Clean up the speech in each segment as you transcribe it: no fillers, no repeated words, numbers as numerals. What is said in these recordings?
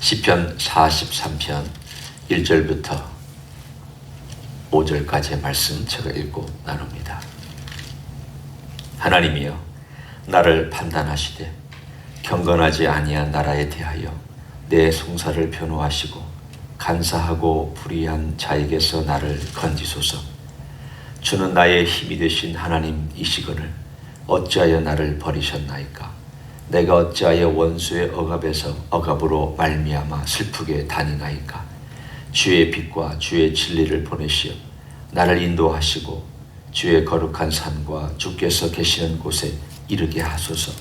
시편 43편 1절부터 5절까지의 말씀 제가 읽고 나눕니다. 하나님이여, 나를 판단하시되 경건하지 아니한 나라에 대하여 내 송사를 변호하시고 간사하고 불의한 자에게서 나를 건지소서. 주는 나의 힘이 되신 하나님이시거늘 어찌하여 나를 버리셨나이까? 내가 어찌하여 원수의 억압으로 말미암아 슬프게 다니나이까? 주의 빛과 주의 진리를 보내시어 나를 인도하시고 주의 거룩한 산과 주께서 계시는 곳에 이르게 하소서.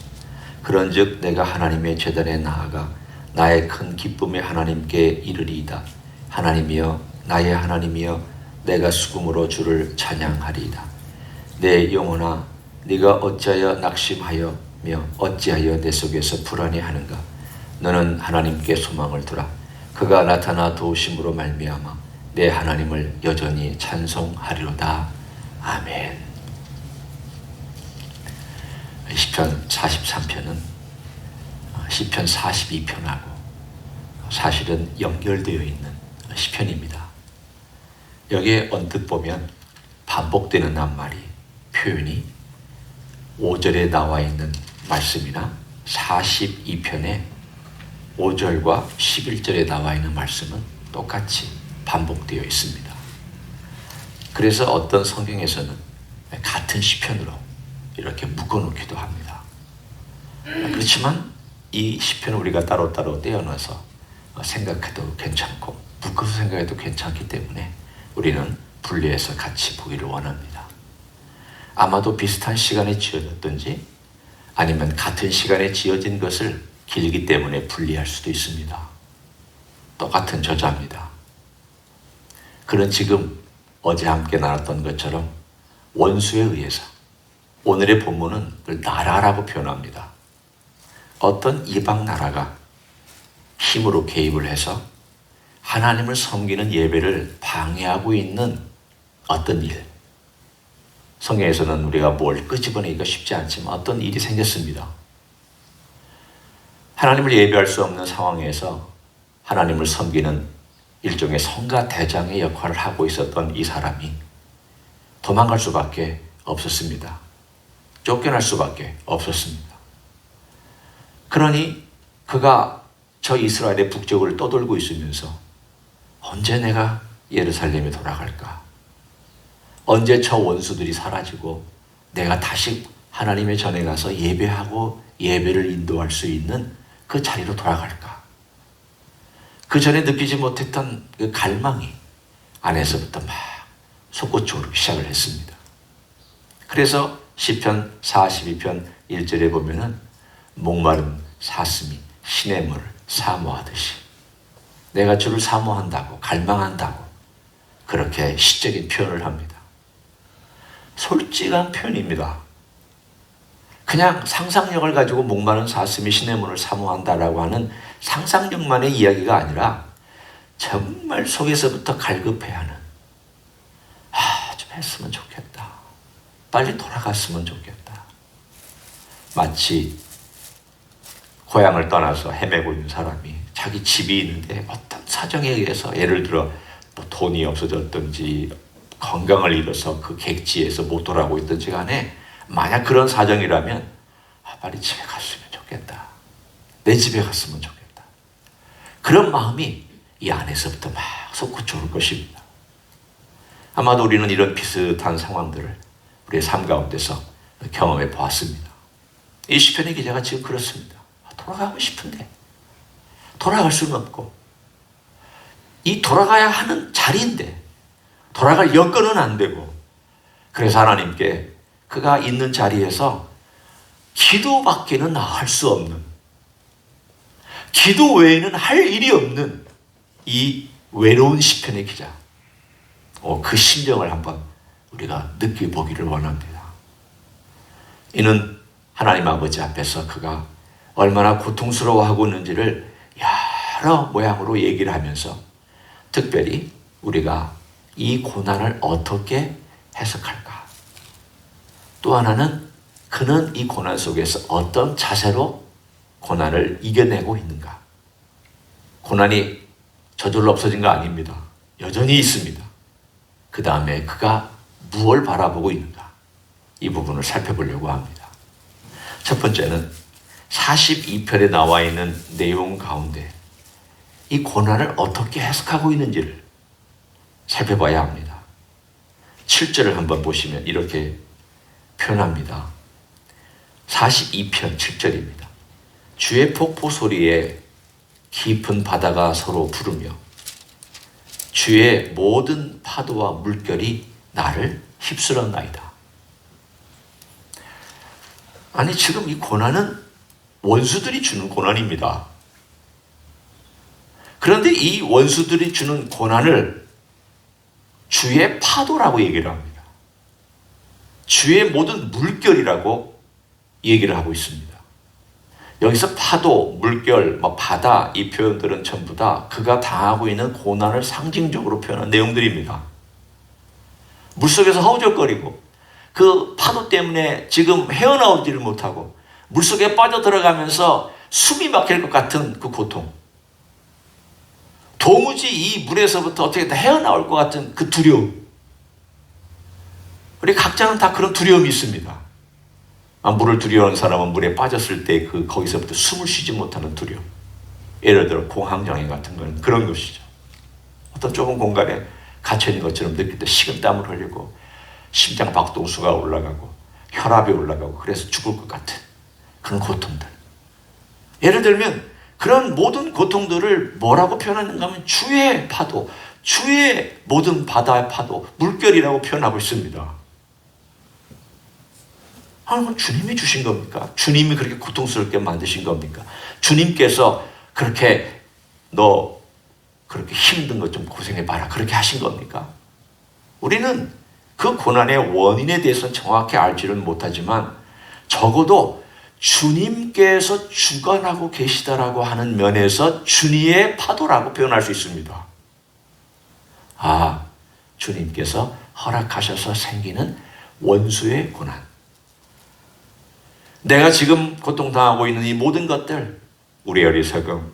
그런즉 내가 하나님의 제단에 나아가 나의 큰 기쁨의 하나님께 이르리이다. 하나님이여, 나의 하나님이여, 내가 수금으로 주를 찬양하리이다. 내 영혼아, 네가 어찌하여 낙심하여 어찌하여 내 속에서 불안해하는가? 너는 하나님께 소망을 두라. 그가 나타나 도우심으로 말미암아 내 하나님을 여전히 찬송하리로다. 아멘. 시편 43편은 시편 42편하고 사실은 연결되어 있는 시편입니다. 여기에 언뜻 보면 반복되는 낱말이, 표현이 5절에 나와 있는 말씀이나 42편의 5절과 11절에 나와 있는 말씀은 똑같이 반복되어 있습니다. 그래서 어떤 성경에서는 같은 시편으로 이렇게 묶어놓기도 합니다. 그렇지만 이 시편을 우리가 따로따로 떼어넣어서 생각해도 괜찮고 묶어서 생각해도 괜찮기 때문에 우리는 분리해서 같이 보기를 원합니다. 아마도 비슷한 시간에 지어졌든지 아니면 같은 시간에 지어진 것을 길기 때문에 분리할 수도 있습니다. 똑같은 저자입니다. 그는 지금 어제 함께 나눴던 것처럼 원수에 의해서, 오늘의 본문은 그걸 나라라고 표현합니다. 어떤 이방 나라가 힘으로 개입을 해서 하나님을 섬기는 예배를 방해하고 있는 어떤 일, 성경에서는 우리가 뭘 끄집어내기가 쉽지 않지만 어떤 일이 생겼습니다. 하나님을 예배할 수 없는 상황에서 하나님을 섬기는 일종의 성가 대장의 역할을 하고 있었던 이 사람이 도망갈 수밖에 없었습니다. 쫓겨날 수밖에 없었습니다. 그러니 그가 저 이스라엘의 북쪽을 떠돌고 있으면서 언제 내가 예루살렘에 돌아갈까? 언제 저 원수들이 사라지고 내가 다시 하나님의 전에 가서 예배하고 예배를 인도할 수 있는 그 자리로 돌아갈까? 그 전에 느끼지 못했던 그 갈망이 안에서부터 막 솟구쳐 오르기 시작을 했습니다. 그래서 시편 42편 1절에 보면은 목마른 사슴이 시냇물을 사모하듯이, 내가 주를 사모한다고, 갈망한다고 그렇게 시적인 표현을 합니다. 솔직한 표현입니다. 그냥 상상력을 가지고 목마른 사슴이 시냇물을 사모한다라고 하는 상상력만의 이야기가 아니라 정말 속에서부터 갈급해하는, 좀 했으면 좋겠다, 빨리 돌아갔으면 좋겠다. 마치 고향을 떠나서 헤매고 있는 사람이 자기 집이 있는데 어떤 사정에 의해서, 예를 들어 뭐 돈이 없어졌든지 건강을 잃어서 그 객지에서 못 돌아오고 있든지 간에, 만약 그런 사정이라면 빨리 집에 갔으면 좋겠다, 내 집에 갔으면 좋겠다, 그런 마음이 이 안에서부터 막 솟구쳐 올 것입니다. 아마도 우리는 이런 비슷한 상황들을 우리의 삶 가운데서 경험해 보았습니다. 이 시편의 기자가 지금 그렇습니다. 돌아가고 싶은데 돌아갈 수는 없고, 이 돌아가야 하는 자리인데 돌아갈 여건은 안 되고, 그래서 하나님께 그가 있는 자리에서 기도밖에는 할 수 없는, 기도 외에는 할 일이 없는 이 외로운 시편의 기자, 그 심정을 한번 우리가 느껴보기를 원합니다. 이는 하나님 아버지 앞에서 그가 얼마나 고통스러워하고 있는지를 여러 모양으로 얘기를 하면서, 특별히 우리가 이 고난을 어떻게 해석할까? 또 하나는 그는 이 고난 속에서 어떤 자세로 고난을 이겨내고 있는가? 고난이 저절로 없어진 거 아닙니다. 여전히 있습니다. 그 다음에 그가 무엇을 바라보고 있는가? 이 부분을 살펴보려고 합니다. 첫 번째는 42편에 나와 있는 내용 가운데 이 고난을 어떻게 해석하고 있는지를 살펴봐야 합니다. 7절을 한번 보시면 이렇게 표현합니다. 42편 7절입니다. 주의 폭포 소리에 깊은 바다가 서로 부르며 주의 모든 파도와 물결이 나를 휩쓸었나이다. 아니, 지금 이 고난은 원수들이 주는 고난입니다. 그런데 이 원수들이 주는 고난을 주의 파도라고 얘기를 합니다. 주의 모든 물결이라고 얘기를 하고 있습니다. 여기서 파도, 물결, 바다 이 표현들은 전부 다 그가 당하고 있는 고난을 상징적으로 표현한 내용들입니다. 물속에서 허우적거리고 그 파도 때문에 지금 헤어나오지를 못하고 물속에 빠져들어가면서 숨이 막힐 것 같은 그 고통, 도무지 이 물에서부터 어떻게 다 헤어나올 것 같은 그 두려움. 우리 각자는 다 그런 두려움이 있습니다. 물을 두려워하는 사람은 물에 빠졌을 때 거기서부터 숨을 쉬지 못하는 두려움. 예를 들어 공황장애 같은 건 그런 것이죠. 어떤 좁은 공간에 갇혀있는 것처럼 느낄 때 식은땀을 흘리고 심장 박동수가 올라가고 혈압이 올라가고 그래서 죽을 것 같은 그런 고통들. 예를 들면 그런 모든 고통들을 뭐라고 표현하는가 하면 주의 파도, 주의 모든 바다의 파도, 물결이라고 표현하고 있습니다. 그건 주님이 주신 겁니까? 주님이 그렇게 고통스럽게 만드신 겁니까? 주님께서 그렇게 너 그렇게 힘든 것 좀 고생해봐라 그렇게 하신 겁니까? 우리는 그 고난의 원인에 대해서는 정확히 알지는 못하지만 적어도 주님께서 주관하고 계시다라고 하는 면에서 주님의 파도라고 표현할 수 있습니다. 주님께서 허락하셔서 생기는 원수의 고난. 내가 지금 고통당하고 있는 이 모든 것들, 우리의 어리석음,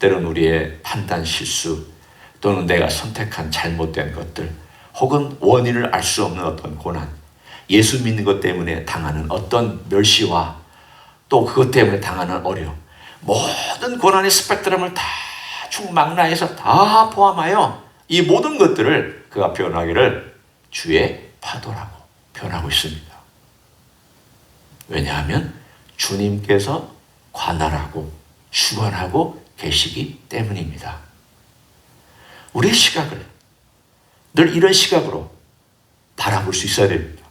때로는 우리의 판단 실수, 또는 내가 선택한 잘못된 것들, 혹은 원인을 알 수 없는 어떤 고난, 예수 믿는 것 때문에 당하는 어떤 멸시와 또 그것 때문에 당하는 어려움, 모든 고난의 스펙트럼을 다 총망라해서 다 포함하여 이 모든 것들을 그가 표현하기를 주의 파도라고 표현하고 있습니다. 왜냐하면 주님께서 관할하고 주관하고 계시기 때문입니다. 우리의 시각을 늘 이런 시각으로 바라볼 수 있어야 됩니다.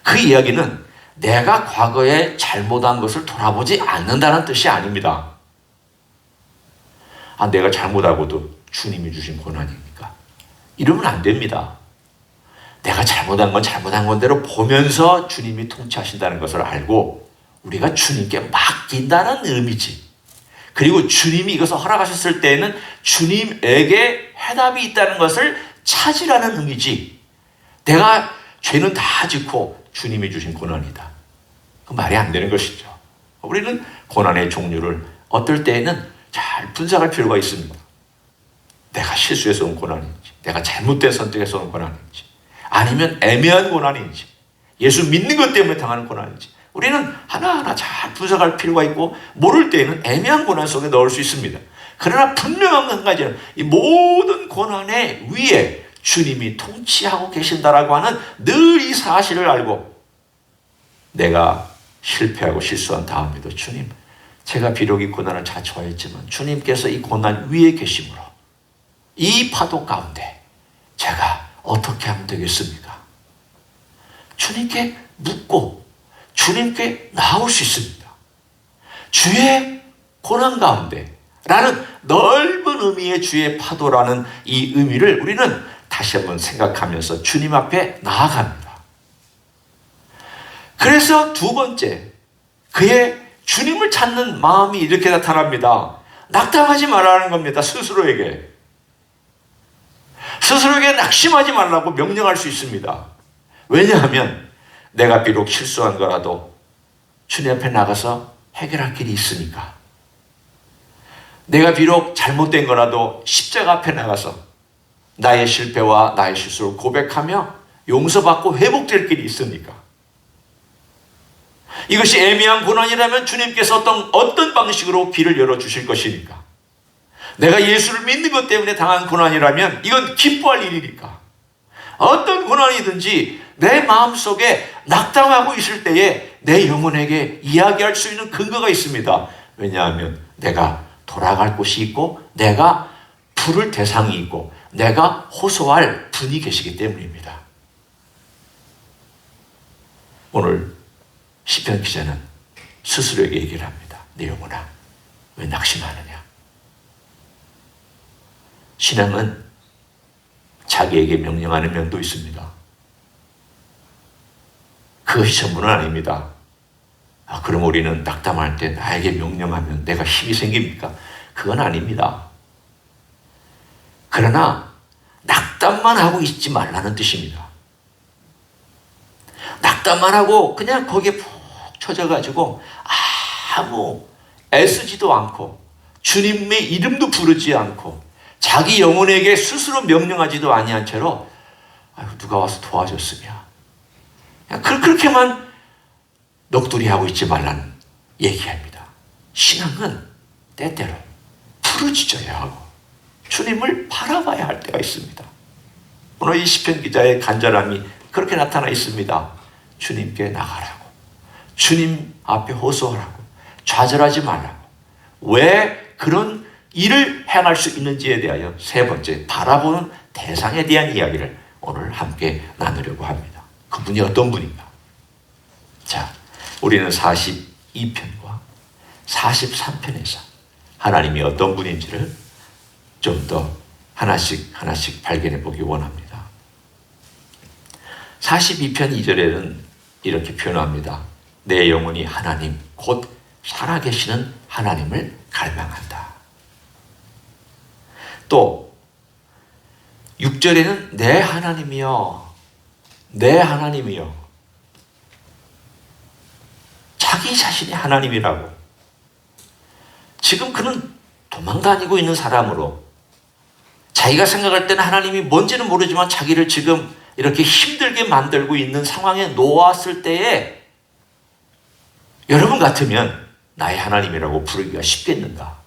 그 이야기는 내가 과거에 잘못한 것을 돌아보지 않는다는 뜻이 아닙니다. 내가 잘못하고도 주님이 주신 고난입니까? 이러면 안 됩니다. 내가 잘못한 건 잘못한 건대로 보면서 주님이 통치하신다는 것을 알고 우리가 주님께 맡긴다는 의미지. 그리고 주님이 이것을 허락하셨을 때에는 주님에게 해답이 있다는 것을 찾으라는 의미지. 내가 죄는 다 짓고 주님이 주신 고난이다. 그 말이 안 되는 것이죠. 우리는 고난의 종류를 어떨 때에는 잘 분석할 필요가 있습니다. 내가 실수해서 온 고난인지, 내가 잘못된 선택해서 온 고난인지, 아니면 애매한 고난인지, 예수 믿는 것 때문에 당하는 고난인지, 우리는 하나하나 잘 분석할 필요가 있고, 모를 때에는 애매한 고난 속에 넣을 수 있습니다. 그러나 분명한 한 가지는 이 모든 고난의 위에 주님이 통치하고 계신다라고 하는 늘 이 사실을 알고, 내가 실패하고 실수한 다음에도 주님, 제가 비록 이 고난을 자초하였지만 주님께서 이 고난 위에 계심으로 이 파도 가운데 제가 어떻게 하면 되겠습니까? 주님께 묻고 주님께 나올 수 있습니다. 주의 고난 가운데 라는 넓은 의미의 주의 파도라는 이 의미를 우리는 다시 한번 생각하면서 주님 앞에 나아갑니다. 그래서 두 번째, 그의 주님을 찾는 마음이 이렇게 나타납니다. 낙담하지 말라는 겁니다. 스스로에게 낙심하지 말라고 명령할 수 있습니다. 왜냐하면 내가 비록 실수한 거라도 주님 앞에 나가서 해결할 길이 있으니까. 내가 비록 잘못된 거라도 십자가 앞에 나가서 나의 실패와 나의 실수를 고백하며 용서받고 회복될 길이 있으니까. 이것이 애매한 고난이라면 주님께서 어떤 방식으로 길을 열어주실 것이니까. 내가 예수를 믿는 것 때문에 당한 고난이라면 이건 기뻐할 일이니까. 어떤 고난이든지 내 마음속에 낙담하고 있을 때에 내 영혼에게 이야기할 수 있는 근거가 있습니다. 왜냐하면 내가 돌아갈 곳이 있고 내가 부를 대상이 있고 내가 호소할 분이 계시기 때문입니다. 오늘 시편 기자는 스스로에게 얘기를 합니다. 내 영혼아, 왜 낙심하느냐? 신앙은 자기에게 명령하는 면도 있습니다. 그것이 전부는 아닙니다. 그럼 우리는 낙담할 때 나에게 명령하면 내가 힘이 생깁니까? 그건 아닙니다. 그러나 낙담만 하고 있지 말라는 뜻입니다. 낙담만 하고 그냥 거기에 푹 처져가지고 아무 애쓰지도 않고 주님의 이름도 부르지 않고 자기 영혼에게 스스로 명령하지도 아니한 채로 누가 와서 도와줬으면 그렇게만 넋두리하고 있지 말라는 얘기합니다. 신앙은 때때로 부르짖어야 하고 주님을 바라봐야 할 때가 있습니다. 오늘 이 시편 기자의 간절함이 그렇게 나타나 있습니다. 주님께 나가라고, 주님 앞에 호소하라고, 좌절하지 말라고. 왜 그런 일을 행할 수 있는지에 대하여 세 번째, 바라보는 대상에 대한 이야기를 오늘 함께 나누려고 합니다. 그분이 어떤 분인가? 자, 우리는 42편과 43편에서 하나님이 어떤 분인지를 좀 더 하나씩 발견해 보기 원합니다. 42편 2절에는 이렇게 표현합니다. 내 영혼이 하나님, 곧 살아계시는 하나님을 갈망한다. 또 6절에는 내 하나님이여, 내 하나님이여. 자기 자신이 하나님이라고. 지금 그는 도망다니고 있는 사람으로 자기가 생각할 때는 하나님이 뭔지는 모르지만 자기를 지금 이렇게 힘들게 만들고 있는 상황에 놓았을 때에 여러분 같으면 나의 하나님이라고 부르기가 쉽겠는가?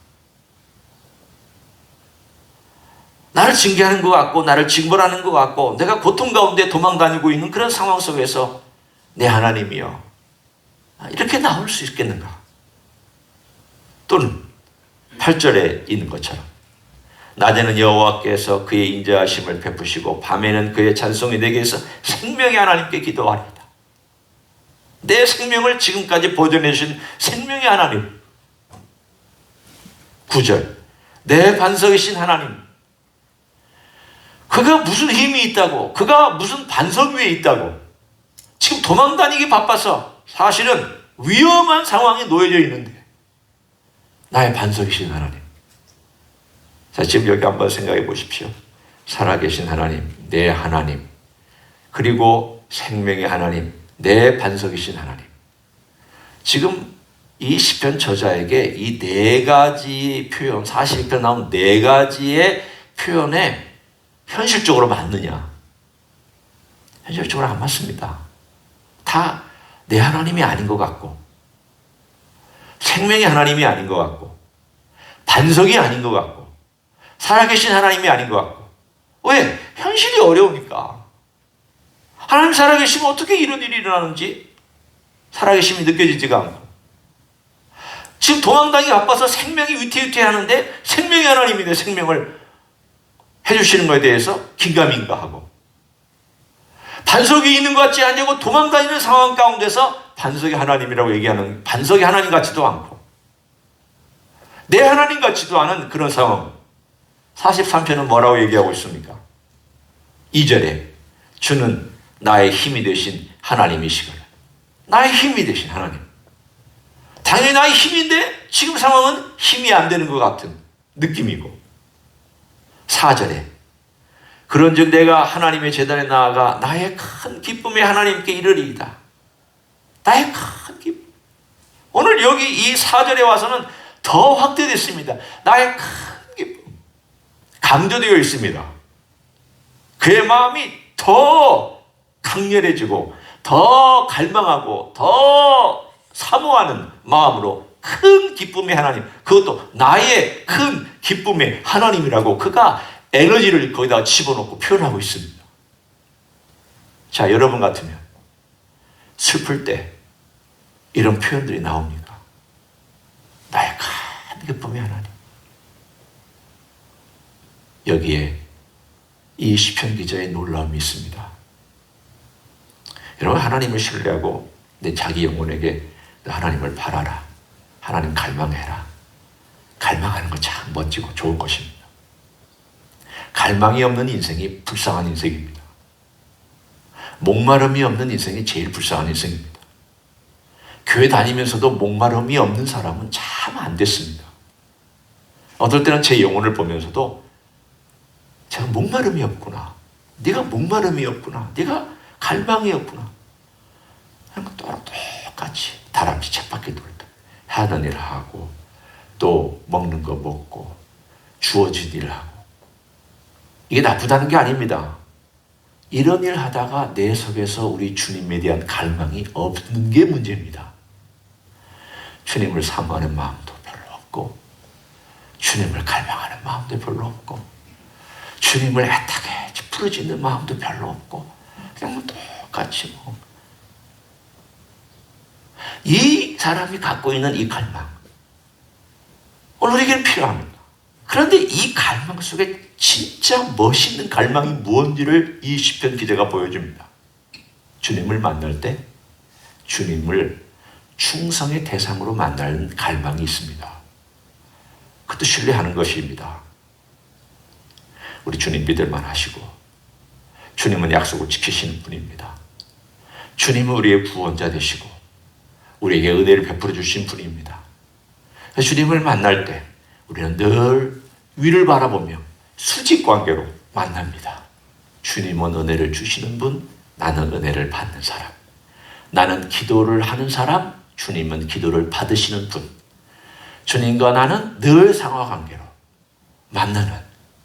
나를 징계하는 것 같고 나를 징벌하는 것 같고 내가 고통 가운데 도망다니고 있는 그런 상황 속에서 내 하나님이여, 이렇게 나올 수 있겠는가? 또는 8절에 있는 것처럼 낮에는 여호와께서 그의 인자하심을 베푸시고 밤에는 그의 찬송이 내게서 생명의 하나님께 기도하리이다. 내 생명을 지금까지 보존해 주신 생명의 하나님. 9절 내 반석이신 하나님. 그가 무슨 힘이 있다고, 그가 무슨 반석 위에 있다고. 지금 도망다니기 바빠서 사실은 위험한 상황에 놓여져 있는데 나의 반석이신 하나님. 자, 지금 여기 한번 생각해 보십시오. 살아계신 하나님, 내 하나님, 그리고 생명의 하나님, 내 반석이신 하나님. 지금 이 시편 저자에게 이 네 가지 표현, 42편 나온 네 가지의 표현에 현실적으로 맞느냐? 현실적으로 안 맞습니다. 다 내 하나님이 아닌 것 같고, 생명의 하나님이 아닌 것 같고, 반석이 아닌 것 같고, 살아계신 하나님이 아닌 것 같고. 왜? 현실이 어려우니까. 하나님 살아계시면 어떻게 이런 일이 일어나는지 살아계심이 느껴지지가 않고, 지금 도망다니기 바빠서 생명이 위태위태하는데 생명의 하나님이 내 생명을 해주시는 것에 대해서 긴가민가하고, 반석이 있는 것 같지 않냐고 도망다니는 상황 가운데서 반석이 하나님이라고 얘기하는 반석이 하나님 같지도 않고 내 하나님 같지도 않은 그런 상황. 43편은 뭐라고 얘기하고 있습니까? 2절에 주는 나의 힘이 되신 하나님이시거든. 나의 힘이 되신 하나님. 당연히 나의 힘인데 지금 상황은 힘이 안 되는 것 같은 느낌이고, 4절에 그런즉 내가 하나님의 제단에 나아가 나의 큰 기쁨의 하나님께 이르리이다. 나의 큰 기쁨. 오늘 여기 이 4절에 와서는 더 확대됐습니다. 나의 큰 기쁨. 강조되어 있습니다. 그의 마음이 더 강렬해지고 더 갈망하고 더 사모하는 마음으로 큰 기쁨의 하나님, 그것도 나의 큰 기쁨의 하나님이라고 그가 에너지를 거기다 집어넣고 표현하고 있습니다. 자, 여러분 같으면 슬플 때 이런 표현들이 나옵니까? 나의 큰 기쁨의 하나님. 여기에 이 시편 기자의 놀라움이 있습니다. 여러분, 하나님을 신뢰하고 내 자기 영혼에게 하나님을 바라라. 하나님 갈망해라. 갈망하는 건 참 멋지고 좋은 것입니다. 갈망이 없는 인생이 불쌍한 인생입니다. 목마름이 없는 인생이 제일 불쌍한 인생입니다. 교회 다니면서도 목마름이 없는 사람은 참 안 됐습니다. 어떨 때는 제 영혼을 보면서도 제가 목마름이 없구나. 네가 목마름이 없구나. 네가 갈망이 없구나. 똑같이 다람쥐 쳇바퀴 돌다 하는 일 하고 또 먹는 거 먹고 주어진 일 하고 이게 나쁘다는 게 아닙니다. 이런 일 하다가 내 속에서 우리 주님에 대한 갈망이 없는 게 문제입니다. 주님을 사모하는 마음도 별로 없고 주님을 갈망하는 마음도 별로 없고 주님을 애타게 부르짖는 마음도 별로 없고 그냥 똑같이 이 사람이 갖고 있는 이 갈망 오늘 우리에게는 필요합니다. 그런데 이 갈망 속에 진짜 멋있는 갈망이 무엇인지를 이 시편 기자가 보여줍니다. 주님을 만날 때 주님을 충성의 대상으로 만나는 갈망이 있습니다. 그것도 신뢰하는 것입니다. 우리 주님 믿을만 하시고 주님은 약속을 지키시는 분입니다. 주님은 우리의 구원자 되시고 우리에게 은혜를 베풀어 주신 분입니다. 주님을 만날 때 우리는 늘 위를 바라보며 수직 관계로 만납니다. 주님은 은혜를 주시는 분, 나는 은혜를 받는 사람. 나는 기도를 하는 사람, 주님은 기도를 받으시는 분. 주님과 나는 늘 상하관계로 만나는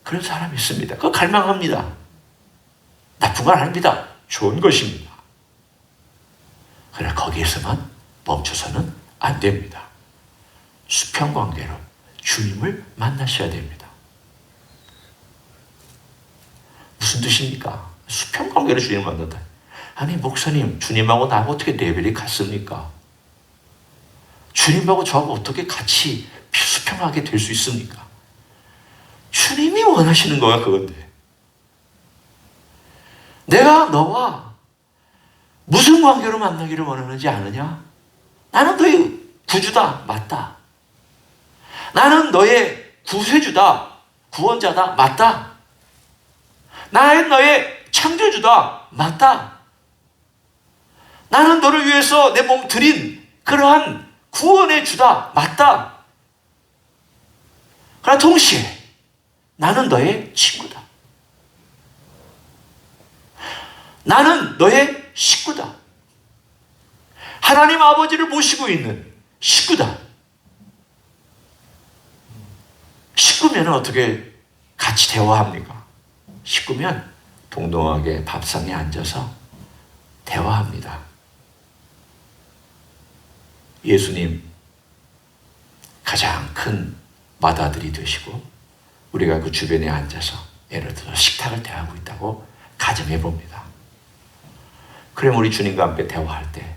그런 사람이 있습니다. 그거 갈망합니다. 나쁜 건 아닙니다. 좋은 것입니다. 그러나 거기에서만 멈춰서는 안 됩니다. 수평관계로 주님을 만나셔야 됩니다. 무슨 뜻입니까? 수평관계로 주님을 만난다. 아니 목사님, 주님하고 나하고 어떻게 레벨이 같습니까? 주님하고 저하고 어떻게 같이 수평하게 될 수 있습니까? 주님이 원하시는 거야 그건데. 내가 너와 무슨 관계로 만나기를 원하는지 아느냐? 나는 너의 구주다. 맞다. 나는 너의 구세주다. 구원자다. 맞다. 나는 너의 창조주다. 맞다. 나는 너를 위해서 내 몸 드린 그러한 구원의 주다. 맞다. 그러나 동시에 나는 너의 친구다. 나는 너의 식구다. 하나님 아버지를 모시고 있는 식구다. 식구면 어떻게 같이 대화합니까? 식구면 동등하게 밥상에 앉아서 대화합니다. 예수님 가장 큰 맏아들이 되시고 우리가 그 주변에 앉아서 예를 들어 식탁을 대하고 있다고 가정해 봅니다. 그럼 우리 주님과 함께 대화할 때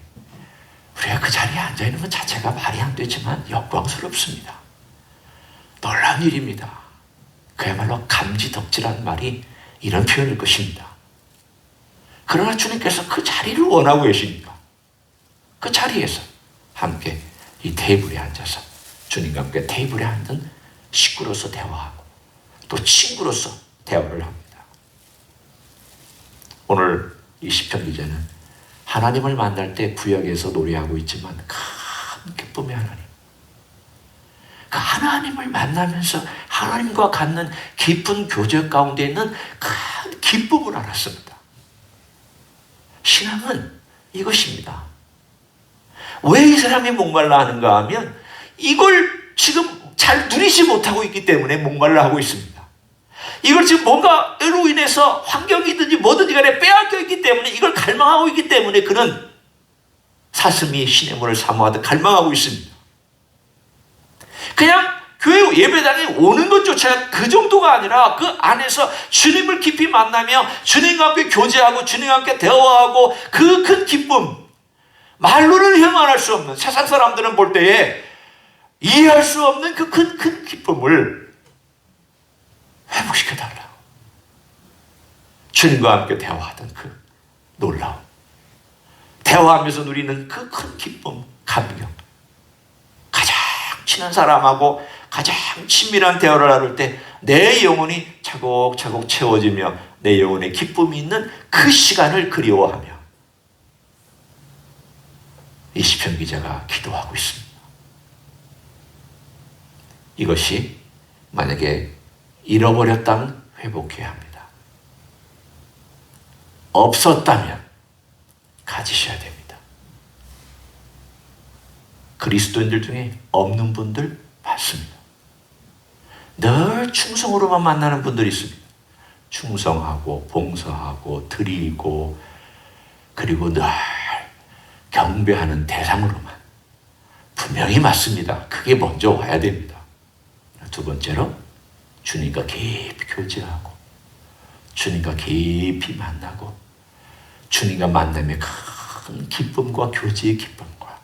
우리가 그 자리에 앉아있는 것 자체가 말이 안 되지만 영광스럽습니다. 놀라운 일입니다. 그야말로 감지덕지라는 말이 이런 표현일 것입니다. 그러나 주님께서 그 자리를 원하고 계십니다. 그 자리에서 함께 이 테이블에 앉아서 주님과 함께 테이블에 앉은 식구로서 대화하고 또 친구로서 대화를 합니다. 오늘 이 시편 기자는 하나님을 만날 때 구역에서 노래하고 있지만 큰 기쁨의 하나님. 그 하나님을 만나면서 하나님과 갖는 깊은 교제 가운데 있는 큰 기쁨을 알았습니다. 신앙은 이것입니다. 왜 이 사람이 목말라 하는가 하면 이걸 지금 잘 누리지 못하고 있기 때문에 목말라 하고 있습니다. 이걸 지금 뭔가로 인해서 환경이든지 뭐든지 간에 빼앗겨 있기 때문에 이걸 갈망하고 있기 때문에 그는 사슴이 신의 문을 사모하듯 갈망하고 있습니다. 그냥 교회 예배당에 오는 것조차 그 정도가 아니라 그 안에서 주님을 깊이 만나며 주님과 함께 교제하고 주님과 함께 대화하고 그 큰 기쁨, 말로는 형언할 수 없는, 세상 사람들은 볼 때에 이해할 수 없는 그 큰 기쁨을 회복시켜달라고. 주님과 함께 대화하던 그 놀라움, 대화하면서 누리는 그 큰 기쁨, 감격, 가장 친한 사람하고 가장 친밀한 대화를 나눌 때 내 영혼이 차곡차곡 채워지며 내 영혼에 기쁨이 있는 그 시간을 그리워하며 이 시편 기자가 기도하고 있습니다. 이것이 만약에 잃어버렸다면 회복해야 합니다. 없었다면 가지셔야 됩니다. 그리스도인들 중에 없는 분들 많습니다. 늘 충성으로만 만나는 분들이 있습니다. 충성하고 봉사하고 드리고 그리고 늘 경배하는 대상으로만. 분명히 맞습니다. 그게 먼저 와야 됩니다. 두 번째로 주님과 깊이 교제하고 주님과 깊이 만나고 주님과 만남의 큰 기쁨과 교제의 기쁨과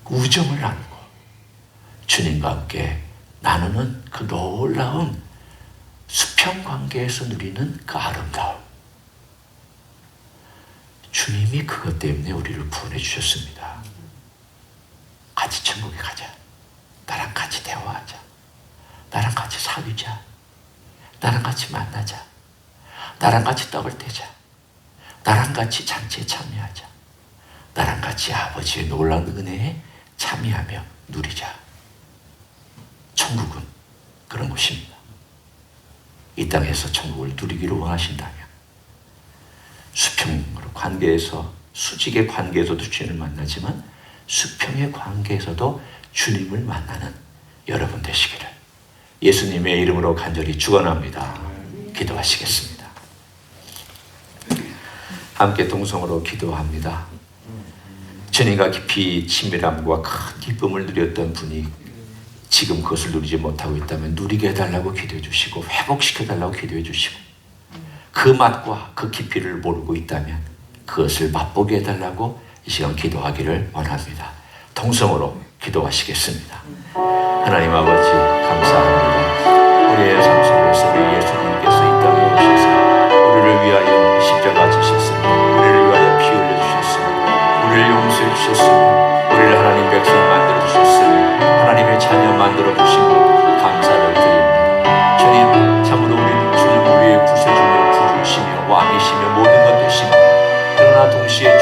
우정을 나누고 주님과 함께 나누는 그 놀라운 수평 관계에서 누리는 그 아름다움. 주님이 그것 때문에 우리를 구원해 주셨습니다. 같이 천국에 가자. 나랑 같이 대화하자. 나랑 같이 사귀자. 나랑 같이 만나자. 나랑 같이 떡을 떼자. 나랑 같이 잔치에 참여하자. 나랑 같이 아버지의 놀라운 은혜에 참여하며 누리자. 천국은 그런 곳입니다. 이 땅에서 천국을 누리기를 원하신다면 수평으로 관계에서, 수직의 관계에서도 주님을 만나지만 수평의 관계에서도 주님을 만나는 여러분 되시기를 예수님의 이름으로 간절히 축원합니다. 기도하시겠습니다. 함께 동성으로 기도합니다. 주님과 깊이 친밀함과 큰 기쁨을 누렸던 분이 지금 그것을 누리지 못하고 있다면 누리게 해달라고 기도해 주시고 회복시켜달라고 기도해 주시고 그 맛과 그 깊이를 모르고 있다면 그것을 맛보게 해달라고 이 시간 기도하기를 원합니다. 동성으로 기도하시겠습니다. 하나님 아버지 감사합니다. 우리의 삶 속에서 우리 예수님께서 이 땅에 오셔서 우리를 위하여 십자가 지셨습니다. 우리를 위하여 피 흘려주셨습니다. 우리를 용서해 주셨습니다. 우리를 하나님 백성 만들어주셨습니다. 하나님의 자녀 만들어주신 것 감사를 드립니다. 주님 참으로 주님 우리의 구세주며 구주시며 왕이시며 모든 것 되시며 그러나 동시에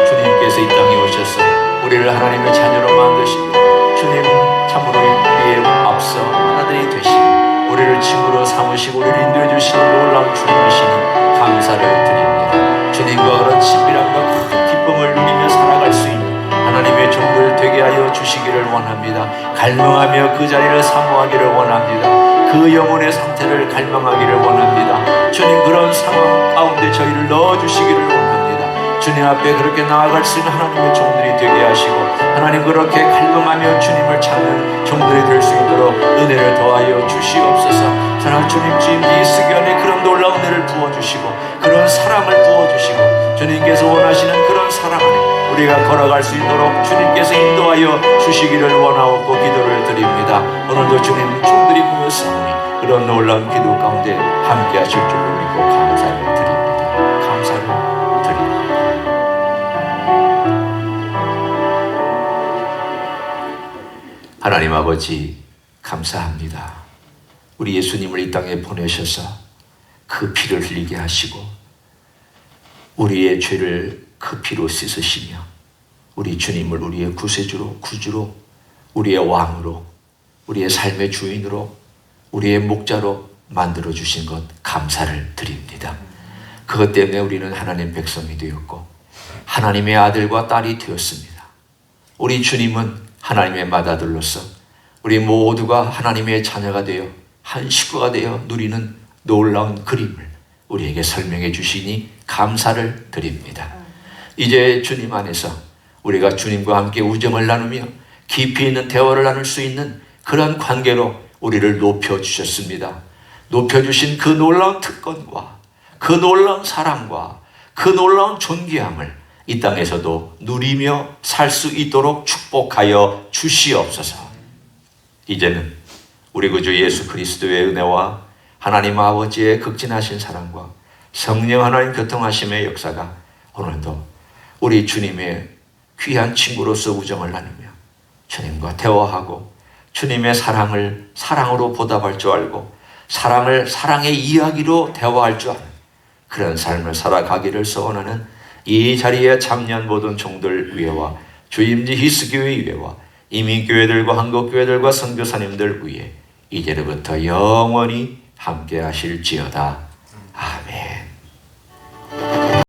주님께서 이 땅에 오셔서 우리를 하나님의 자녀로 만드시고 주님 참으로 우리의 앞서 하나들이 되시고 우리를 친구로 삼으시고 우리를 인도해 주시는 놀라운 주님이시니 감사를 드립니다. 주님과 그런 친밀함과 큰 기쁨을 누리며 살아갈 수 있는 하나님의 종들 되게 하여 주시기를 원합니다. 갈망하며 그 자리를 사모하기를 원합니다. 그 영혼의 상태를 갈망하기를 원합니다. 주님 그런 상황 가운데 저희를 넣어주시기를 원합니다. 주님 앞에 그렇게 나아갈 수 있는 하나님의 종들이 되게 하시고 하나님 그렇게 갈망하며 주님을 찾는 종들이 될 수 있도록 은혜를 더하여 주시옵소서. 사랑하는 주님 이 시간에 그런 놀라운 은혜를 부어주시고 그런 사랑을 부어주시고 주님께서 원하시는 그런 사랑 안에 우리가 걸어갈 수 있도록 주님께서 인도하여 주시기를 원하옵고 기도를 드립니다. 오늘도 주님 종들이 모였사오니 그런 놀라운 기도 가운데 함께 하실 줄을 믿고 감사를 드립니다. 감사를 드립니다. 하나님 아버지 감사합니다. 우리 예수님을 이 땅에 보내셔서 그 피를 흘리게 하시고 우리의 죄를 그 피로 씻으시며 우리 주님을 우리의 구세주로 구주로 우리의 왕으로 우리의 삶의 주인으로 우리의 목자로 만들어주신 것 감사를 드립니다. 그것 때문에 우리는 하나님 백성이 되었고 하나님의 아들과 딸이 되었습니다. 우리 주님은 하나님의 맏아들로서 우리 모두가 하나님의 자녀가 되어 한 식구가 되어 누리는 놀라운 그림을 우리에게 설명해 주시니 감사를 드립니다. 이제 주님 안에서 우리가 주님과 함께 우정을 나누며 깊이 있는 대화를 나눌 수 있는 그런 관계로 우리를 높여주셨습니다. 높여주신 그 놀라운 특권과 그 놀라운 사랑과 그 놀라운 존귀함을 이 땅에서도 누리며 살 수 있도록 축복하여 주시옵소서. 이제는 우리 구주 예수 그리스도의 은혜와 하나님 아버지의 극진하신 사랑과 성령 하나님 교통하심의 역사가 오늘도 우리 주님의 귀한 친구로서 우정을 나누며 주님과 대화하고 주님의 사랑을 사랑으로 보답할 줄 알고 사랑을 사랑의 이야기로 대화할 줄 아는 그런 삶을 살아가기를 소원하는 이 자리에 참여한 모든 종들 위에와 주임지 히스교회 위에와 이민교회들과 한국교회들과 선교사님들 위에 이제로부터 영원히 함께 하실지어다.